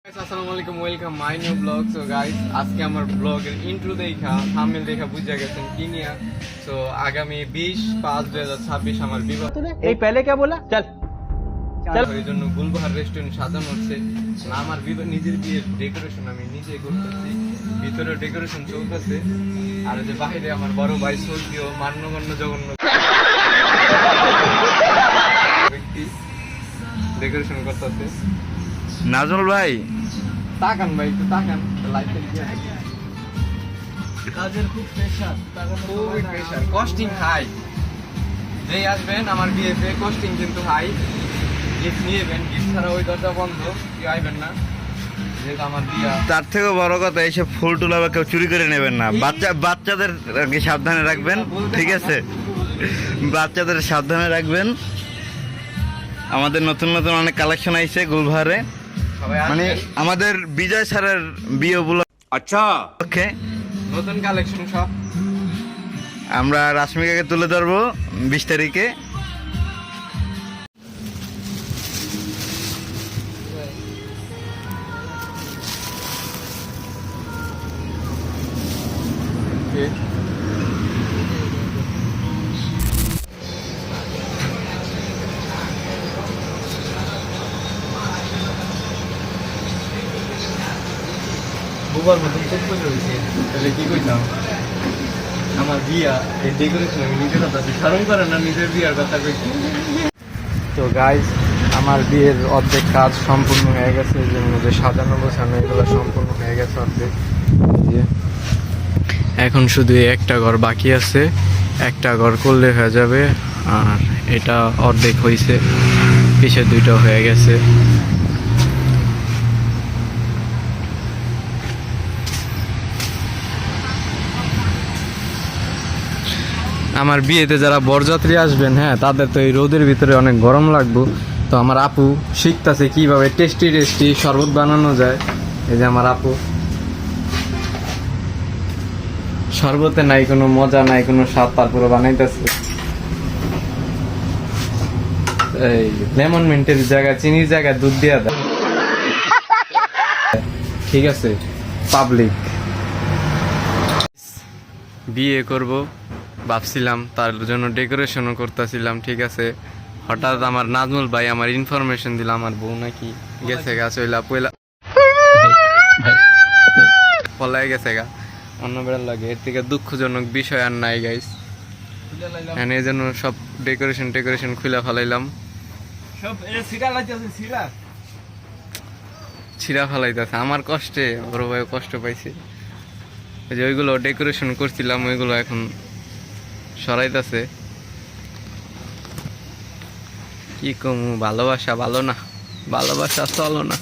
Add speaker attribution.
Speaker 1: আসসালামু আলাইকুম, welcome my new blog. So guys, আজকে আমার ব্লগের ইন্ট্রো দেখা থাম্বনেল দেখা বুঝে গেছেন কি নিয়া। সো আগামী 20/5/2026 আমার বিবাহ।
Speaker 2: এই पहले क्या बोला चल
Speaker 1: এই জন্য গুলবাহার রেস্টুরেন্ট সাজানো হচ্ছে। না, আমার নিজের বিয়ের ডেকোরেশন আমি নিজে করতেছি, ভিতরে ডেকোরেশন চলতেছে। আর যে বাইরে আমার বড় ভাই স্বর্গীয় মান্যগণ্য জঘন্য ব্যক্তি ডেকোরেশন করতেছে।
Speaker 3: নাজমুল ভাই,
Speaker 1: তাকান ভাই, একটু তাকান লাইফে
Speaker 2: কাজের খুব প্রেশার
Speaker 1: খুবই প্রেশার, কস্টিং হাই। যেই আসবেন আমার বিয়েতে কস্টিং কিন্তু হাই। গিফট নিয়েবেন, গিফট ছাড়া ওই দরজা বন্ধ, কেউ আইবেন না, যেহেতু আমার বিয়া।
Speaker 3: তার থেকেও বড় কথা এইসব ফুল টুলা বা কেউ চুরি করে নেবেন না। বাচ্চাদের আর কি সাবধানে রাখবেন, ঠিক আছে? বাচ্চাদের সাবধানে রাখবেন। আমাদের নতুন নতুন অনেক কালেকশন আইছে গুলবাহারে,
Speaker 1: সবাই
Speaker 3: মানে
Speaker 1: আসবেন।
Speaker 3: আমাদের বিজয় স্যারের বিয়ে
Speaker 4: अच्छा
Speaker 3: উপলক্ষে
Speaker 1: নতুন কালেকশন সব
Speaker 3: আমরা রাশ্মিকাকে তুলে ধরবো 20 তারিখে।
Speaker 1: বুবার মতন চোখ করে রয়েছে। তাহলে কি কইতাম, আমার বিয়া এই ডেকোরেশন আমি নিজের কথা স্মরণ করে না, নিজের বিয়ার কথা কইছি। তো গাইজ, আমার বিয়ের অর্ধেক কাজ সম্পূর্ণ হয়ে গেছে, যেমন যে সাজানো গোছানো এগুলো সম্পূর্ণ হয়ে গেছে অর্ধেক। এখন শুধু একটা ঘর বাকি আছে, একটা ঘর করলে হয়ে যাবে। আর এটা অর্ধেক হয়েছে, পিছে দুইটা হয়ে গেছে। আমার বিয়েতে যারা বরযাত্রী আসবেন, হ্যাঁ, তাদের তো এই রোদের ভিতরে অনেক গরম লাগবে। তো আমার আপু শিখতেছে কিভাবে টেস্টি টেস্টি শরবত বানানো যায়। এই যে আমার আপু, শরবতে নাই কোনো মজা, নাই কোনো স্বাদ, তারপরে বানাইতেছে। এই লেমন মিন্টের জায়গায় চিনির জায়গায় দুধ দিয়া দেয়, ঠিক আছে? পাবলিক বিয়ে করব ভাবছিলাম, তার জন্য ডেকোরেশনও করতেছিলাম, ঠিক আছে? হঠাৎ আমার নাজমুল ভাই আমার ইনফরমেশন দিল আমার বউ নাকি গেছে গা, চইলা পয়লা পলাই গেছে গা, অন্য বেড়ার লাগে। এর থেকে দুঃখজনক বিষয় আর নাই গাইস। হ্যাঁ, এই জন্য সব ডেকোরেশন খুলে ফেলাইলাম, ছিঁড়া ফেলাইতেছে আমার কষ্টে। বড় ভাই কষ্ট পাইছে। ওই যে ওইগুলো ডেকোরেশন করছিলাম, ওইগুলো এখন সরাইতেছে। কি কমু, ভালোবাসা ভালো না, ভালোবাসা চলো না।